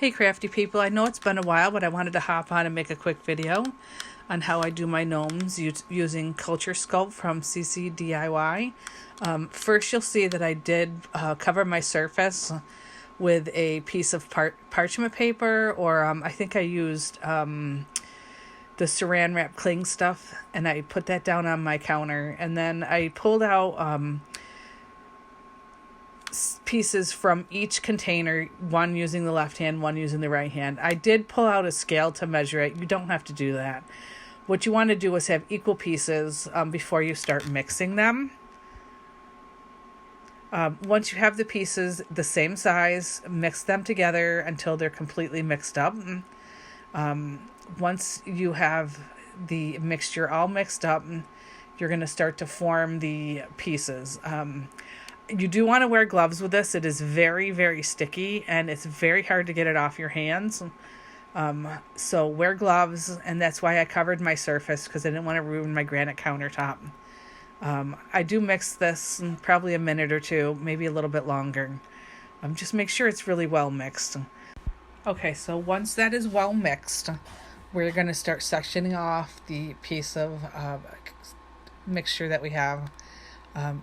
Hey crafty people, I know it's been a while, but I wanted to hop on and make a quick video on how I do my gnomes using Culture Sculpt from CCDIY. First you'll see that I did cover my surface with a piece of parchment paper, or I think I used the saran wrap cling stuff, and I put that down on my counter, and then I pulled out pieces from each container, one using the left hand, one using the right hand. I did pull out a scale to measure it. You don't have to do that. What you want to do is have equal pieces before you start mixing them. Once you have the pieces the same size, mix them together until they're completely mixed up. Once you have the mixture all mixed up, you're going to start to form the pieces. You do want to wear gloves with this. It is very, very sticky, and it's very hard to get it off your hands. So wear gloves, and that's why I covered my surface, because I didn't want to ruin my granite countertop. I do mix this in probably a minute or two, maybe a little bit longer. Just make sure it's really well mixed. Okay, so once that is well mixed, we're going to start sectioning off the piece of mixture that we have.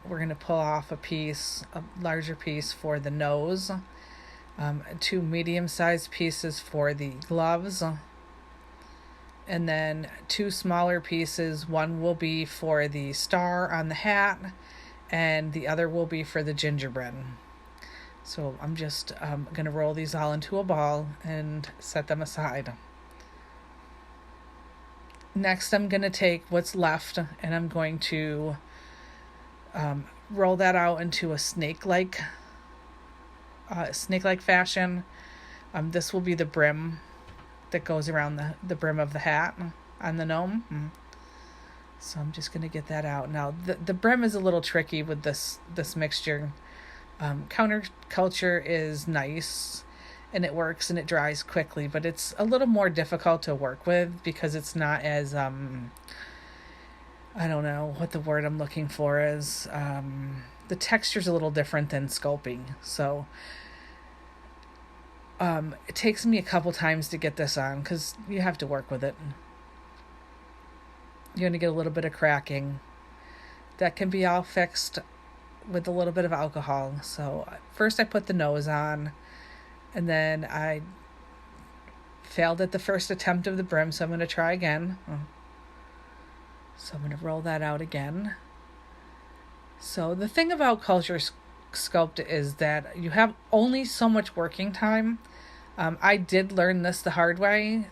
We're going to pull off a larger piece for the nose, 2 medium-sized pieces for the gloves, and then 2 smaller pieces. One will be for the star on the hat, and the other will be for the gingerbread. So I'm just going to roll these all into a ball and set them aside. Next, I'm going to take what's left, and I'm going to roll that out into a snake-like fashion. This will be the brim that goes around the brim of the hat on the gnome. So I'm just going to get that out. Now, the brim is a little tricky with this mixture. Counter Culture is nice, and it works, and it dries quickly, but it's a little more difficult to work with because it's not as... I don't know what the word I'm looking for is. The texture's a little different than sculpting. So it takes me a couple times to get this on because you have to work with it. You're going to get a little bit of cracking. That can be all fixed with a little bit of alcohol. So first I put the nose on, and then I failed at the first attempt of the brim, so I'm going to try again. So I'm going to roll that out again. So the thing about Culture Sculpt is that you have only so much working time. I did learn this the hard way.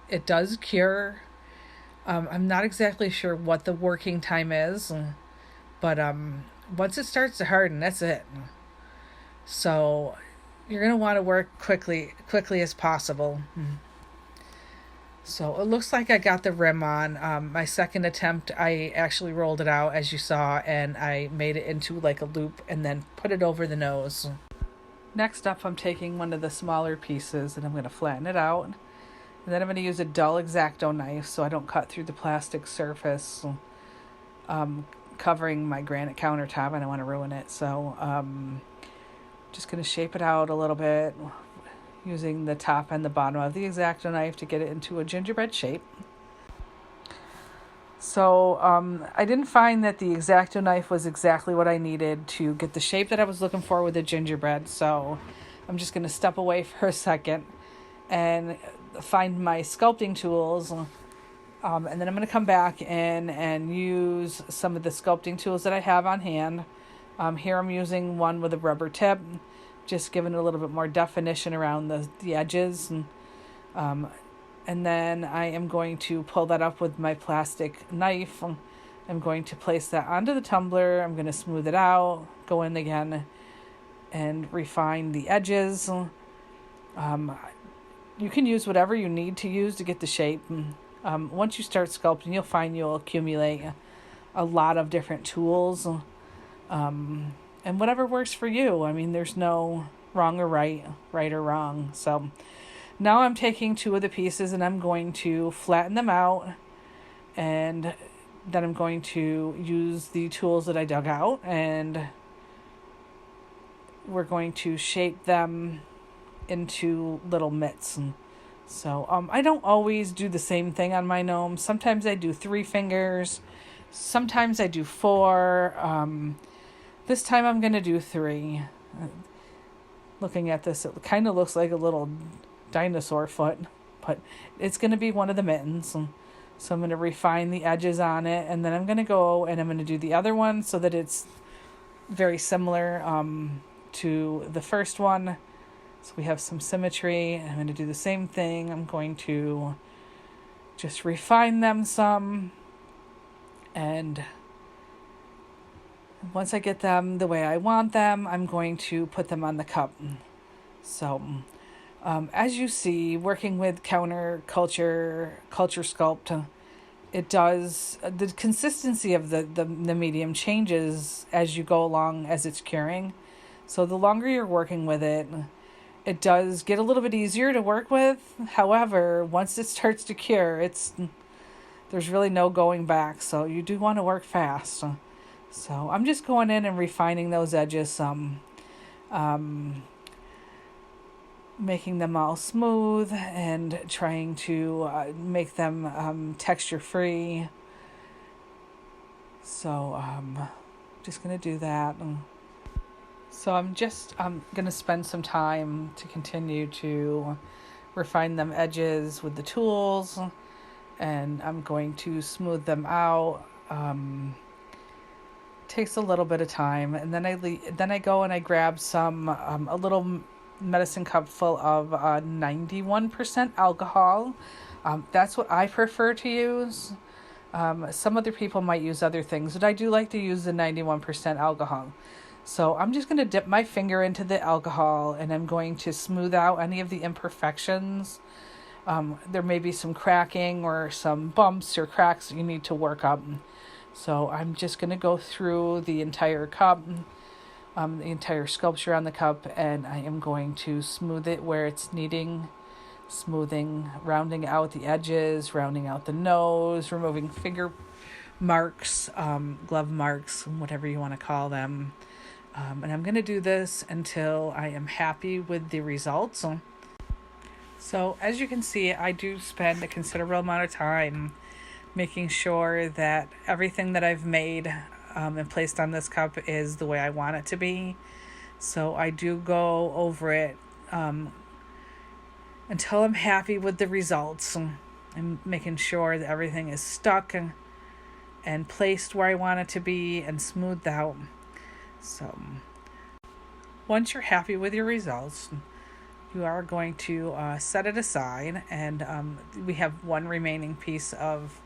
It does cure. I'm not exactly sure what the working time is, but once it starts to harden, that's it. So you're going to want to work quickly as possible. So it looks like I got the rim on. My second attempt, I actually rolled it out, as you saw, and I made it into like a loop and then put it over the nose. Next up, I'm taking one of the smaller pieces and I'm going to flatten it out. And then I'm going to use a dull X-Acto knife so I don't cut through the plastic surface covering my granite countertop. I don't want to ruin it. So just going to shape it out a little bit, using the top and the bottom of the X-Acto knife to get it into a gingerbread shape. So I didn't find that the X-Acto knife was exactly what I needed to get the shape that I was looking for with the gingerbread. So I'm just going to step away for a second and find my sculpting tools. And then I'm going to come back in and use some of the sculpting tools that I have on hand. Here I'm using one with a rubber tip, just giving it a little bit more definition around the edges. And then I am going to pull that up with my plastic knife. I'm going to place that onto the tumbler. I'm going to smooth it out, go in again, and refine the edges. You can use whatever you need to use to get the shape. Once you start sculpting, you'll find you'll accumulate a lot of different tools. And whatever works for you. I mean, there's no wrong or right or wrong. So now I'm taking 2 of the pieces and I'm going to flatten them out. And then I'm going to use the tools that I dug out. And we're going to shape them into little mitts. And so I don't always do the same thing on my gnome. Sometimes I do 3 fingers. Sometimes I do 4. This time I'm going to do 3. Looking at this, it kind of looks like a little dinosaur foot, but it's going to be one of the mittens. So I'm going to refine the edges on it, and then I'm going to go and I'm going to do the other one so that it's very similar to the first one. So we have some symmetry. I'm going to do the same thing. I'm going to just refine them some, and once I get them the way I want them, I'm going to put them on the cup. So, as you see, working with Culture Sculpt, it does, the consistency of the medium changes as you go along as it's curing. So the longer you're working with it, it does get a little bit easier to work with. However, once it starts to cure, there's really no going back. So you do want to work fast. So I'm just going in and refining those edges some, making them all smooth and trying to make them texture free. So just going to do that. So I'm going to spend some time to continue to refine them edges with the tools, and I'm going to smooth them out. Takes a little bit of time, and then I go and I grab some a little medicine cup full of 91% alcohol. That's what I prefer to use. Some other people might use other things, but I do like to use the 91% alcohol. So I'm just going to dip my finger into the alcohol, and I'm going to smooth out any of the imperfections. There may be some cracking or some bumps or cracks that you need to work up. So I'm just going to go through the entire cup, the entire sculpture on the cup, and I am going to smooth it where it's needing smoothing, rounding out the edges, rounding out the nose, removing finger marks, glove marks, whatever you want to call them. And I'm going to do this until I am happy with the results. So as you can see, I do spend a considerable amount of time making sure that everything that I've made and placed on this cup is the way I want it to be. So I do go over it until I'm happy with the results. I'm making sure that everything is stuck and placed where I want it to be and smoothed out. So once you're happy with your results, you are going to set it aside, and we have one remaining piece of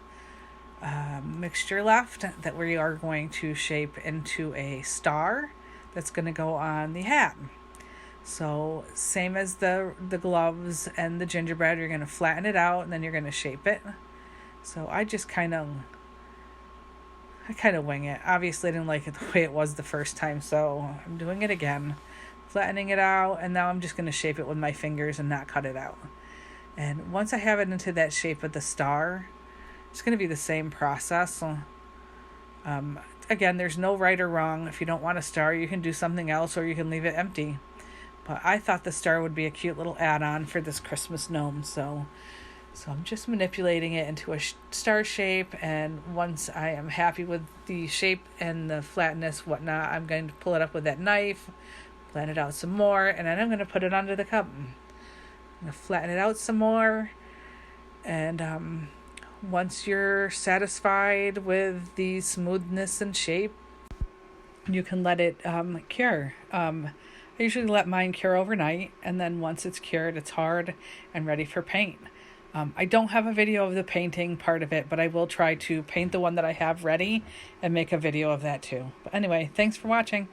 mixture left that we are going to shape into a star that's going to go on the hat. So same as the gloves and the gingerbread, you're going to flatten it out and then you're going to shape it. So I kind of wing it. Obviously I didn't like it the way it was the first time, so I'm doing it again, flattening it out, and now I'm just going to shape it with my fingers and not cut it out. And once I have it into that shape of the star, it's going to be the same process. Again, there's no right or wrong. If you don't want a star, you can do something else, or you can leave it empty. But I thought the star would be a cute little add-on for this Christmas gnome. So I'm just manipulating it into a star shape. And once I am happy with the shape and the flatness, whatnot, I'm going to pull it up with that knife, flatten it out some more, and then I'm going to put it under the cup. I'm going to flatten it out some more. And once you're satisfied with the smoothness and shape, you can let it cure. I usually let mine cure overnight, and then once it's cured, it's hard and ready for paint. I don't have a video of the painting part of it, but I will try to paint the one that I have ready and make a video of that too. But anyway, thanks for watching.